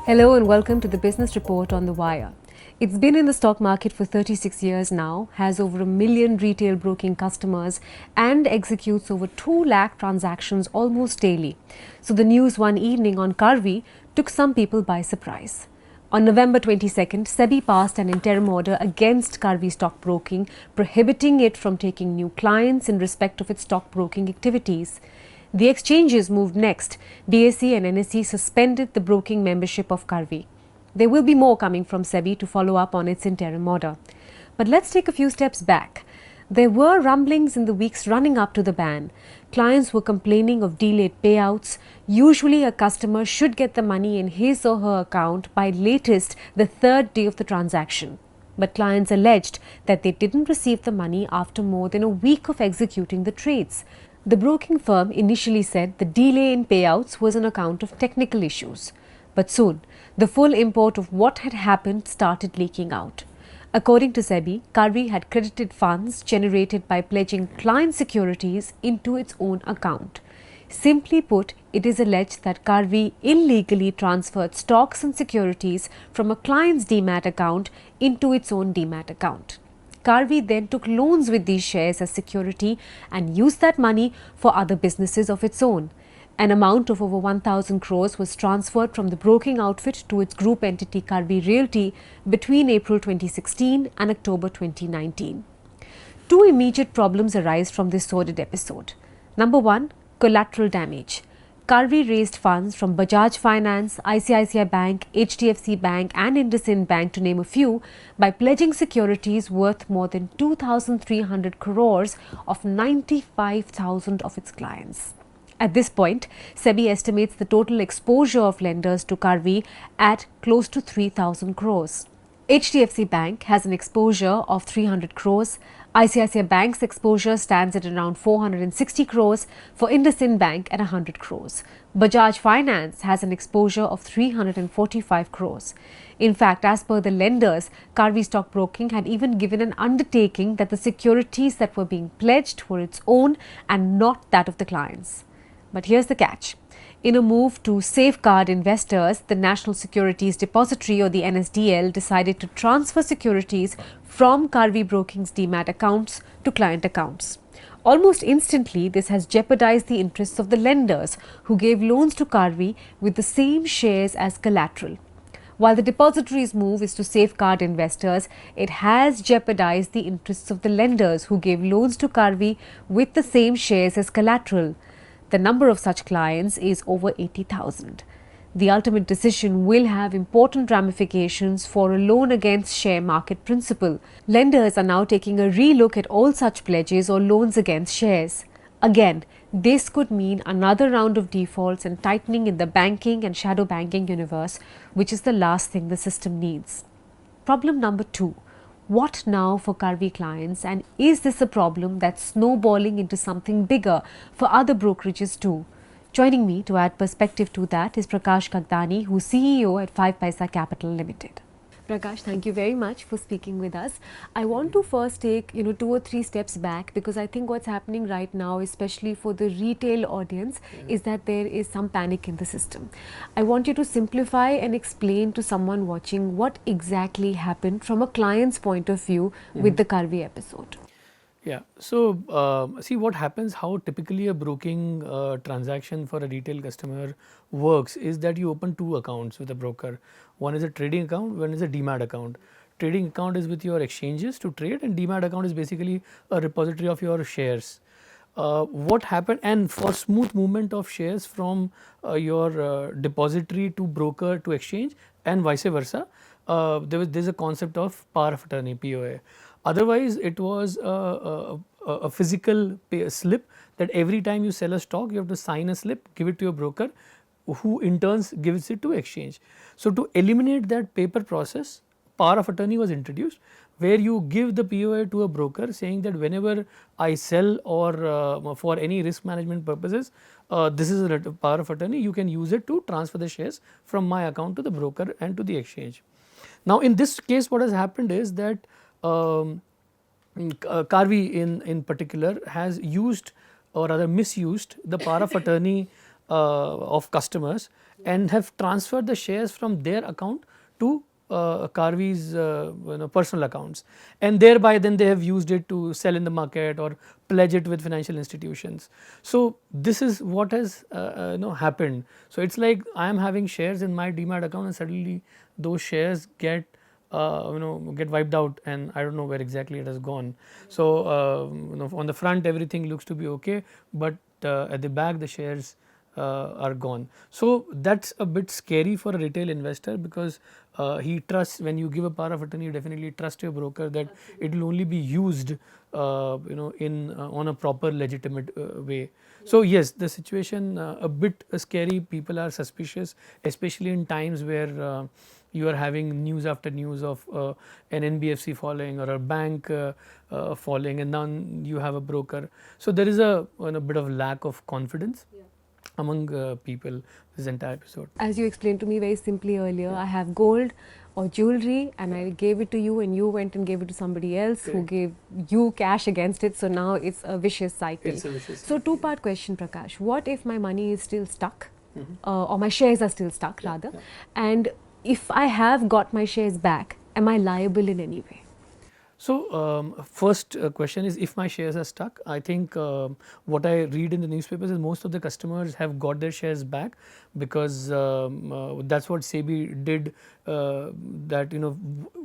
Hello and welcome to the Business Report on the Wire. It's been in the stock market for 36 years now, has over 1 million retail broking customers and executes over 2 lakh transactions almost daily. So the news one evening on Karvy took some people by surprise. On November 22nd, SEBI passed an interim order against Karvy Stockbroking, prohibiting it from taking new clients in respect of its stockbroking activities. The exchanges moved next. BSE and NSE suspended the broking membership of Karvy. There will be more coming from SEBI to follow up on its interim order. But let's take a few steps back. There were rumblings in the weeks running up to the ban. Clients were complaining of delayed payouts. Usually, a customer should get the money in his or her account by latest the third day of the transaction. But clients alleged that they didn't receive the money after more than a week of executing the trades. The broking firm initially said the delay in payouts was on account of technical issues. But soon, the full import of what had happened started leaking out. According to SEBI, Karvy had credited funds generated by pledging client securities into its own account. Simply put, it is alleged that Karvy illegally transferred stocks and securities from a client's demat account into its own demat account. Karvy then took loans with these shares as security and used that money for other businesses of its own. An amount of over 1,000 crores was transferred from the broking outfit to its group entity Karvy Realty between April 2016 and October 2019. Two immediate problems arise from this sordid episode. Number one, collateral damage. Karvy raised funds from Bajaj Finance, ICICI Bank, HDFC Bank and IndusInd Bank to name a few by pledging securities worth more than 2,300 crores of 95,000 of its clients. At this point, SEBI estimates the total exposure of lenders to Karvy at close to 3,000 crores. HDFC Bank has an exposure of 300 crores. ICICI Bank's exposure stands at around 460 crores, for IndusInd Bank at 100 crores. Bajaj Finance has an exposure of 345 crores. In fact, as per the lenders, Karvy Stockbroking had even given an undertaking that the securities that were being pledged were its own and not that of the clients. But here's the catch. In a move to safeguard investors, the National Securities Depository or the NSDL decided to transfer securities from Karvy Broking's demat accounts to client accounts. Almost instantly, this has jeopardized the interests of the lenders who gave loans to Karvy with the same shares as collateral. While the depository's move is to safeguard investors, it has jeopardized the interests of the lenders who gave loans to Karvy with the same shares as collateral. The number of such clients is over 80,000. The ultimate decision will have important ramifications for a loan against share market principle. Lenders are now taking a relook at all such pledges or loans against shares. Again, this could mean another round of defaults and tightening in the banking and shadow banking universe, which is the last thing the system needs. Problem number two. What now for Karvy clients, and is this a problem that's snowballing into something bigger for other brokerages too? Joining me to add perspective to that is Prakarsh Gagdani, who's CEO at 5 Paisa Capital Limited. Prakash, thank you very much for speaking with us. I want to first take 2 or 3 steps back, because I think what's happening right now, especially for the retail audience, is that there is some panic in the system. I want you to simplify and explain to someone watching what exactly happened from a client's point of view with the Karvy episode. Yeah. So, see what happens, how typically a broking transaction for a retail customer works is that you open 2 accounts with a broker. One is a trading account, one is a demat account. Trading account is with your exchanges to trade, and demat account is basically a repository of your shares. What happened, and for smooth movement of shares from your depository to broker to exchange and vice versa, there's a concept of power of attorney, POA. Otherwise, it was a physical slip that every time you sell a stock, you have to sign a slip, give it to your broker, who in turn gives it to exchange. So, to eliminate that paper process, power of attorney was introduced, where you give the POA to a broker saying that whenever I sell or for any risk management purposes, this is a power of attorney, you can use it to transfer the shares from my account to the broker and to the exchange. Now, in this case, what has happened is that Karvy in particular has used or rather misused the power of attorney of customers, and have transferred the shares from their account to Karvy's personal accounts, and thereby then they have used it to sell in the market or pledge it with financial institutions. So this is what has happened. So it's like I am having shares in my demat account, and suddenly those shares get get wiped out, and I don't know where exactly it has gone. So on the front everything looks to be okay, but at the back the shares are gone. So that's a bit scary for a retail investor, because he trusts, when you give a power of attorney, you definitely trust your broker that it will only be used in on a proper legitimate way. So yes, the situation a bit scary. People are suspicious, especially in times where you are having news after news of an NBFC falling or a bank falling, and then you have a broker. So there is a bit of lack of confidence among people this entire episode. As you explained to me very simply earlier, I have gold or jewelry and I gave it to you, and you went and gave it to somebody else who gave you cash against it. So now it's a vicious cycle. It's a vicious So cycle. two-part question, Prakash. What if my money is still stuck, or my shares are still stuck rather, and if I have got my shares back, am I liable in any way? So first question is, if my shares are stuck, I think what I read in the newspapers is most of the customers have got their shares back, because that's what SEBI did, that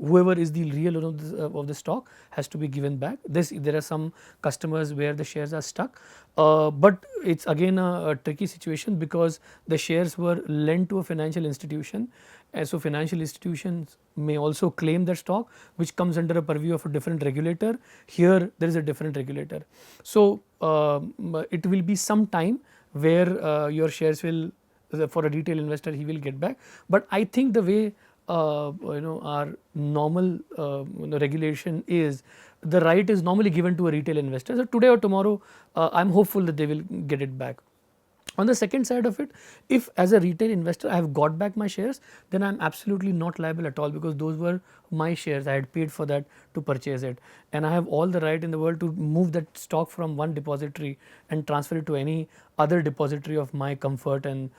whoever is the real owner of the stock has to be given back. There are some customers where the shares are stuck, but it's again a tricky situation, because the shares were lent to a financial institution, and so financial institutions may also claim that stock, which comes under a purview of a different regulator. Here there is a different regulator. So it will be some time where your shares will, for a retail investor, he will get back. But I think the way our normal regulation is, the right is normally given to a retail investor. So today or tomorrow, I am hopeful that they will get it back. On the second side of it, if as a retail investor I have got back my shares, then I am absolutely not liable at all, because those were my shares. I had paid for that to purchase it, and I have all the right in the world to move that stock from one depository and transfer it to any other depository of my comfort and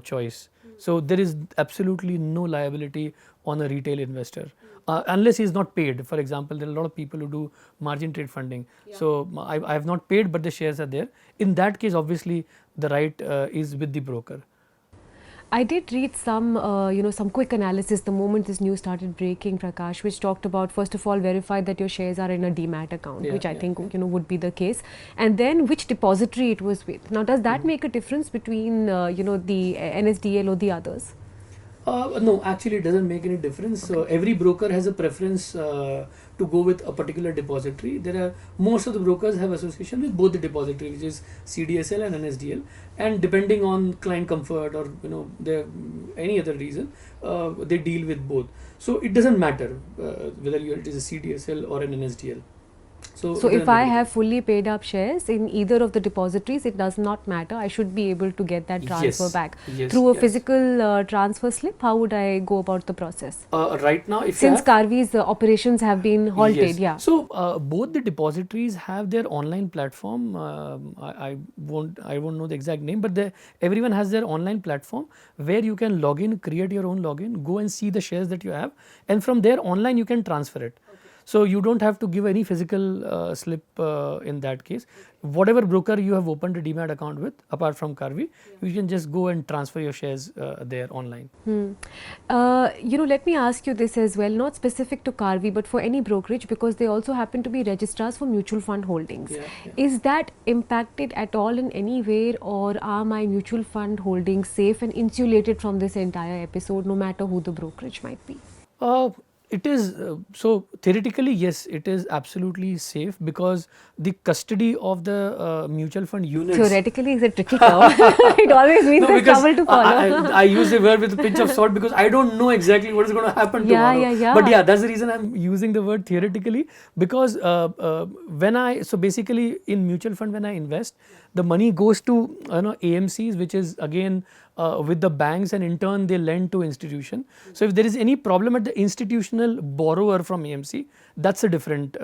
choice. So there is absolutely no liability on a retail investor, unless he is not paid. For example, there are a lot of people who do margin trade funding. So I have not paid, but the shares are there. In that case, obviously the right is with the broker. I did read some, some quick analysis the moment this news started breaking, Prakash, which talked about, first of all, verify that your shares are in a demat account, which I think would be the case, and then which depository it was with. Now, does that make a difference between the NSDL or the others? No, actually it doesn't make any difference. So every broker has a preference to go with a particular depository. Most of the brokers have association with both the depository, which is CDSL and NSDL, and depending on client comfort or any other reason, they deal with both. So it doesn't matter whether it is a CDSL or an NSDL. So if I have fully paid up shares in either of the depositories, it does not matter. I should be able to get that transfer back through a physical transfer slip. How would I go about the process? Right now, if since Karvy's operations have been halted, So both the depositories have their online platform. I won't know the exact name, but everyone has their online platform where you can log in, create your own login, go and see the shares that you have, and from there online you can transfer it. So you don't have to give any physical slip in that case. Whatever broker you have opened a demat account with, apart from Karvy, you can just go and transfer your shares there online. Let me ask you this as well, not specific to Karvy, but for any brokerage, because they also happen to be registrars for mutual fund holdings. Is that impacted at all in any way, or are my mutual fund holdings safe and insulated from this entire episode, no matter who the brokerage might be? It is so theoretically, yes, it is absolutely safe, because the custody of the mutual fund units. Theoretically is a tricky term. It always means there's trouble to follow. I use the word with a pinch of salt, because I don't know exactly what is going to happen tomorrow. But yeah, that's the reason I'm using the word theoretically, because basically in mutual fund, when I invest, the money goes to AMCs, which is again with the banks, and in turn they lend to institution. So if there is any problem at the institutional borrower from AMC, that's a different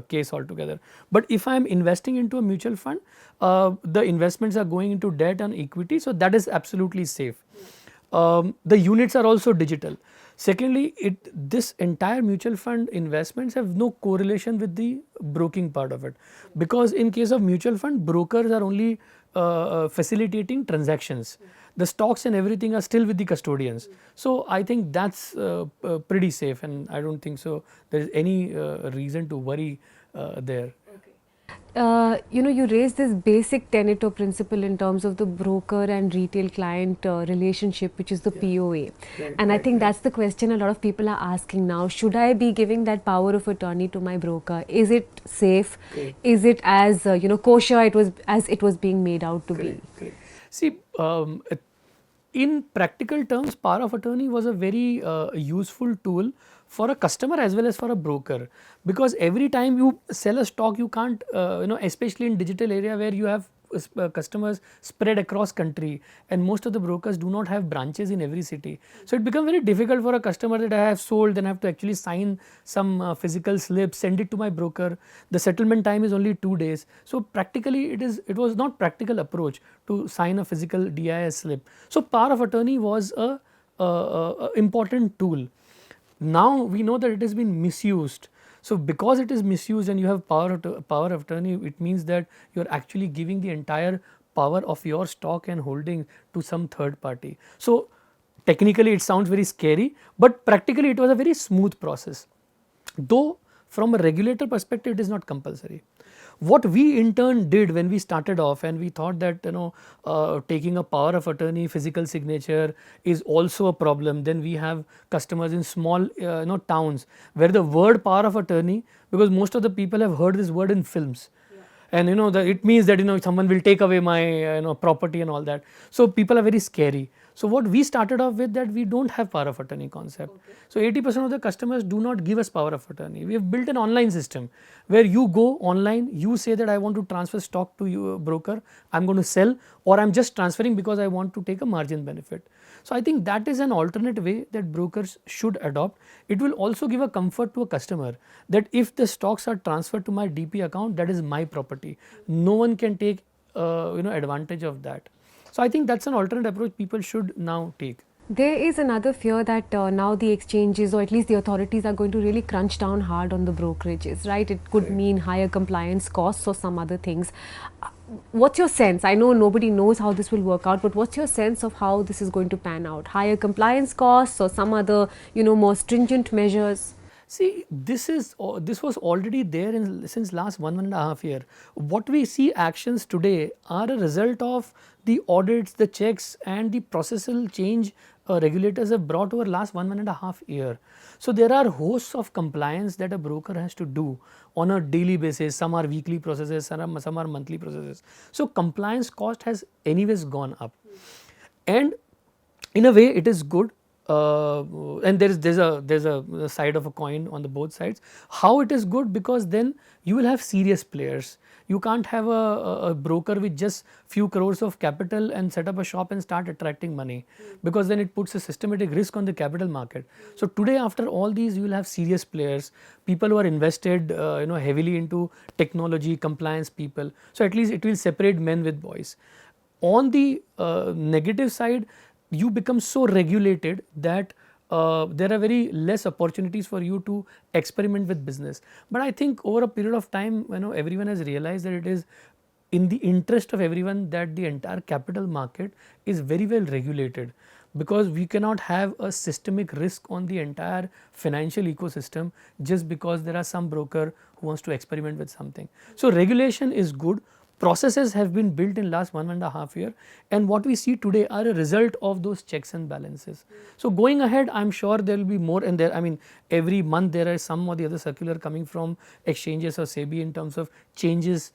case altogether. But if I am investing into a mutual fund, the investments are going into debt and equity, so that is absolutely safe. The units are also digital. Secondly, this entire mutual fund investments have no correlation with the broking part of it, because in case of mutual fund, brokers are only facilitating transactions. The stocks and everything are still with the custodians. So I think that's pretty safe, and I don't think so there is any reason to worry there. You raised this basic tenet or principle in terms of the broker and retail client relationship, which is the POA. And I think that's the question a lot of people are asking now. Should I be giving that power of attorney to my broker? Is it safe? Is it as kosher it was being made out to be? See, in practical terms, power of attorney was a very useful tool for a customer as well as for a broker, because every time you sell a stock, you can't, especially in digital area where you have customers spread across country, and most of the brokers do not have branches in every city. So it becomes very difficult for a customer that I have sold, then I have to actually sign some physical slip, send it to my broker. The settlement time is only 2 days. So practically it was not practical approach to sign a physical DIS slip. So power of attorney was a important tool. Now we know that it has been misused. So because it is misused and you have power of attorney, it means that you are actually giving the entire power of your stock and holding to some third party. So technically it sounds very scary, but practically it was a very smooth process. Though from a regulator perspective, it is not compulsory. What we in turn did when we started off, and we thought that taking a power of attorney physical signature is also a problem. Then we have customers in small towns where the word power of attorney, because most of the people have heard this word in films, and it means that someone will take away my property and all that. So people are very scary. So what we started off with, that we don't have power of attorney concept. So 80% of the customers do not give us power of attorney. We have built an online system where you go online, you say that I want to transfer stock to you, broker, I'm going to sell, or I'm just transferring because I want to take a margin benefit. So I think that is an alternate way that brokers should adopt. It will also give a comfort to a customer that if the stocks are transferred to my DP account, that is my property. No one can take advantage of that. So I think that's an alternate approach people should now take. There is another fear that now the exchanges, or at least the authorities, are going to really crunch down hard on the brokerages, right? It could mean higher compliance costs or some other things. What's your sense? I know nobody knows how this will work out, but what's your sense of how this is going to pan out? Higher compliance costs or some other, more stringent measures? See, this was already there since last 1.5 years. What we see actions today are a result of the audits, the checks, and the processual change regulators have brought over last 1.5 years. So there are hosts of compliance that a broker has to do on a daily basis. Some are weekly processes, some are monthly processes. So compliance cost has anyways gone up, and in a way it is good. And there's a side of a coin on the both sides. How it is good? Because then you will have serious players. You can't have a broker with just few crores of capital and set up a shop and start attracting money, because then it puts a systematic risk on the capital market. So today, after all these, you will have serious players, people who are invested heavily into technology, compliance people. So at least it will separate men with boys. On the negative side, you become so regulated that there are very less opportunities for you to experiment with business. But I think over a period of time, everyone has realized that it is in the interest of everyone that the entire capital market is very well regulated, because we cannot have a systemic risk on the entire financial ecosystem just because there are some broker who wants to experiment with something. So regulation is good. Processes have been built in last 1.5 years, and what we see today are a result of those checks and balances. So going ahead, I'm sure there will be more, and every month there is some or the other circular coming from exchanges or SEBI in terms of changes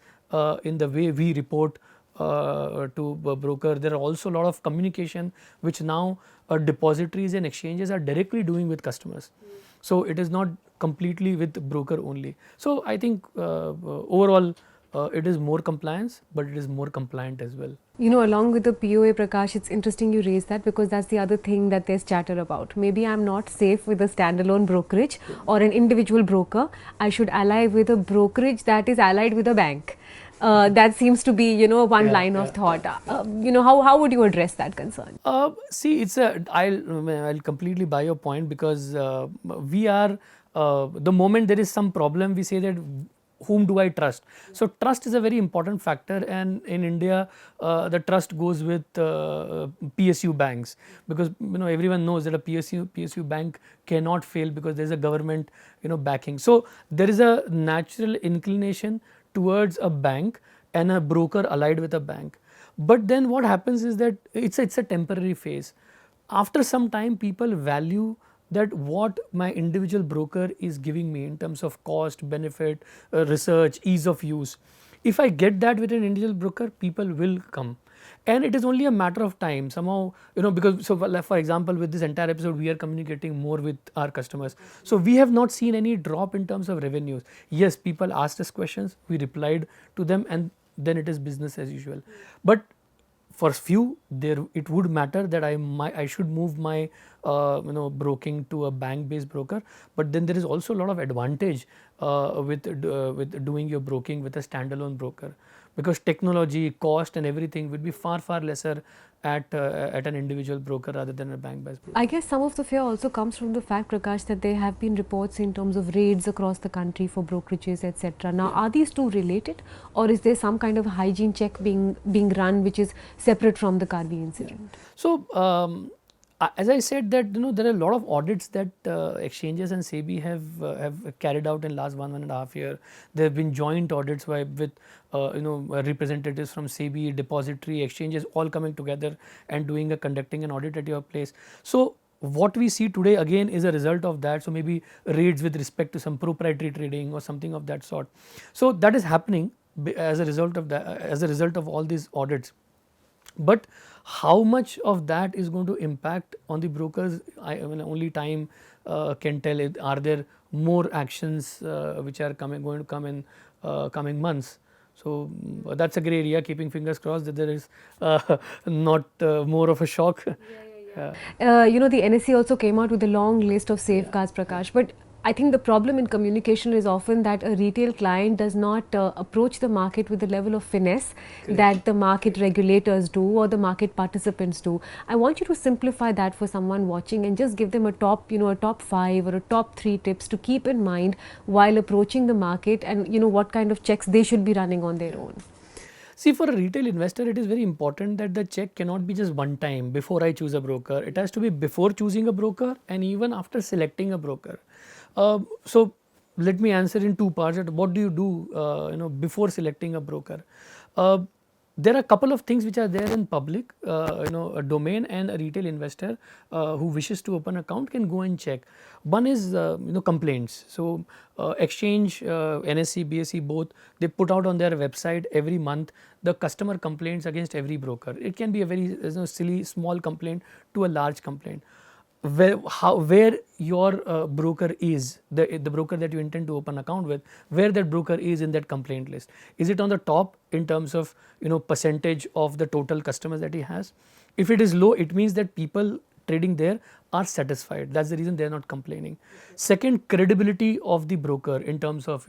in the way we report to a broker. There are also a lot of communication which now depositories and exchanges are directly doing with customers. So it is not completely with broker only. So I think overall, it is more compliance, but it is more compliant as well. Along with the POA, Prakash, it's interesting you raise that, because that's the other thing that there's chatter about. Maybe I'm not safe with a standalone brokerage or an individual broker. I should ally with a brokerage that is allied with a bank. That seems to be, one Yeah, line of yeah. thought. How would you address that concern? See, I'll completely buy your point because we are the moment there is some problem, we say that whom do I trust? So trust is a very important factor, and in India, the trust goes with PSU banks, because everyone knows that a PSU bank cannot fail because there is a government backing. So there is a natural inclination towards a bank and a broker allied with a bank. But then what happens is that it's a temporary phase. After some time, people value that what my individual broker is giving me in terms of cost, benefit, research, ease of use. If I get that with an individual broker, people will come. And it is only a matter of time somehow, because so for example, with this entire episode, we are communicating more with our customers. So we have not seen any drop in terms of revenues. Yes, people asked us questions, we replied to them, and then it is business as usual. But for few, there it would matter that I should move my broking to a bank based broker. But then there is also a lot of advantage with doing your broking with a standalone broker, because technology, cost and everything would be far lesser at an individual broker rather than a bank based broker. I guess some of the fear also comes from the fact, Prakash, that there have been reports in terms of raids across the country for brokerages, etc. Now, are these two related, or is there some kind of hygiene check being run which is separate from the Karvy incident? So, as I said that there are a lot of audits that exchanges and SEBI have carried out in last 1.5 year. There have been joint audits with representatives from SEBI, depository, exchanges all coming together and conducting an audit at your place. So what we see today again is a result of that. So maybe raids with respect to some proprietary trading or something of that sort. So that is happening as a result of that, as a result of all these audits. But how much of that is going to impact on the brokers, only time can tell. Are there more actions which are going to come in coming months? So that's a grey area, keeping fingers crossed that there is not more of a shock. The NSE also came out with a long list of safeguards, Prakash. But I think the problem in communication is often that a retail client does not approach the market with the level of finesse that the market regulators do or the market participants do. I want you to simplify that for someone watching and just give them a top 5 or a top 3 tips to keep in mind while approaching the market, and what kind of checks they should be running on their own. See, for a retail investor, it is very important that the check cannot be just one time before I choose a broker. It has to be before choosing a broker and even after selecting a broker. So let me answer in two parts. What do you do, before selecting a broker? Uh, there are a couple of things which are there in public, a domain, and a retail investor who wishes to open account can go and check. One is complaints. So exchange, NSE, BSE both, they put out on their website every month the customer complaints against every broker. It can be a very silly small complaint to a large complaint. Where your broker is, the broker that you intend to open account with, where that broker is in that complaint list. Is it on the top in terms of percentage of the total customers that he has? If it is low, it means that people trading there are satisfied. That's the reason they are not complaining. Second, credibility of the broker in terms of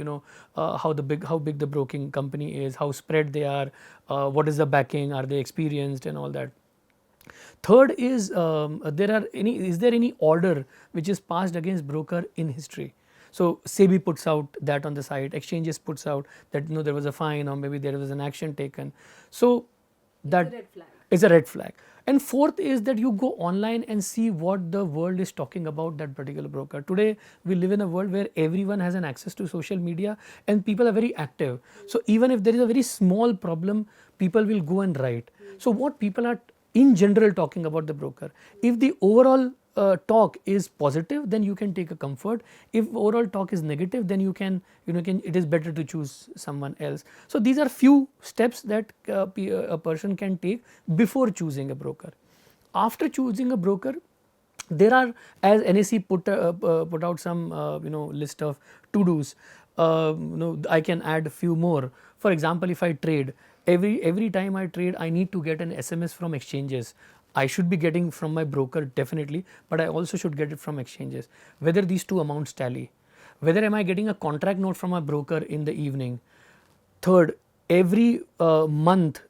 how big the broking company is, how spread they are, what is the backing, are they experienced and all that. Third is is there any order which is passed against broker in history? So SEBI puts out that on the site, exchanges puts out that there was a fine or maybe there was an action taken. So that is a red flag. And fourth is that you go online and see what the world is talking about that particular broker. Today we live in a world where everyone has an access to social media and people are very active. So even if there is a very small problem, people will go and write. So what people are in general talking about the broker. If the overall talk is positive, then you can take a comfort. If overall talk is negative, then it is better to choose someone else. So these are few steps that a person can take before choosing a broker. After choosing a broker, there are, as NSE put out some list of to dos. I can add a few more. For example, if I trade, every time I trade, I need to get an SMS from exchanges. I should be getting from my broker definitely, but I also should get it from exchanges. Whether these two amounts tally, whether am I getting a contract note from a broker in the evening. Third, every month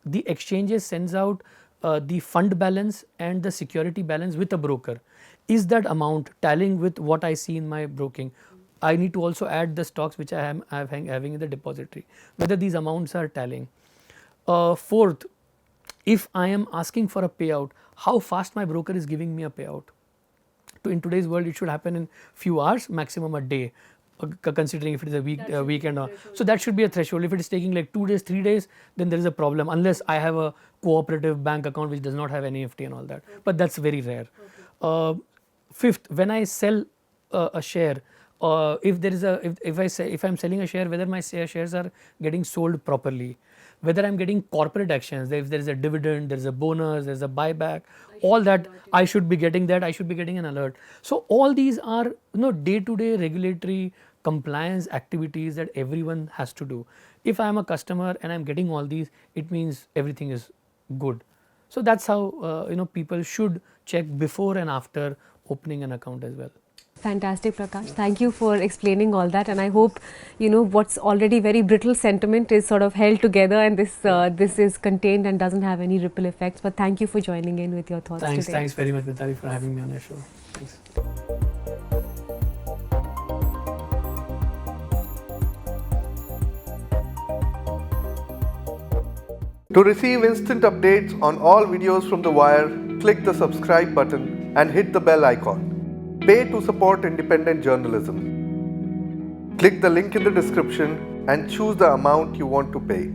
the exchanges sends out the fund balance and the security balance with a broker. Is that amount tallying with what I see in my broking? I need to also add the stocks which I am having in the depository, whether these amounts are tallying. Fourth, if I am asking for a payout, how fast my broker is giving me a payout. In today's world, it should happen in few hours, maximum a day, considering if it is a weekend. So that should be a threshold. If it is taking like 2 days, 3 days, then there is a problem, unless I have a cooperative bank account which does not have NEFT and all that. But that's very rare. Fifth, when I sell a share, if there is if I'm selling a share, whether my shares are getting sold properly, whether I'm getting corporate actions, if there is a dividend, there is a bonus, there is a buyback, all that I should be getting that, I should be getting an alert. So all these are day-to-day regulatory compliance activities that everyone has to do. If I am a customer and I'm getting all these, it means everything is good. So that's how people should check before and after opening an account as well. Fantastic, Prakash. Thank you for explaining all that, and I hope what's already very brittle sentiment is sort of held together, and this is contained and doesn't have any ripple effects. But thank you for joining in with your thoughts today. Thanks very much, Mitali, for having me on your show. Thanks. To receive instant updates on all videos from The Wire, click the subscribe button and hit the bell icon. Pay to support independent journalism. Click the link in the description and choose the amount you want to pay.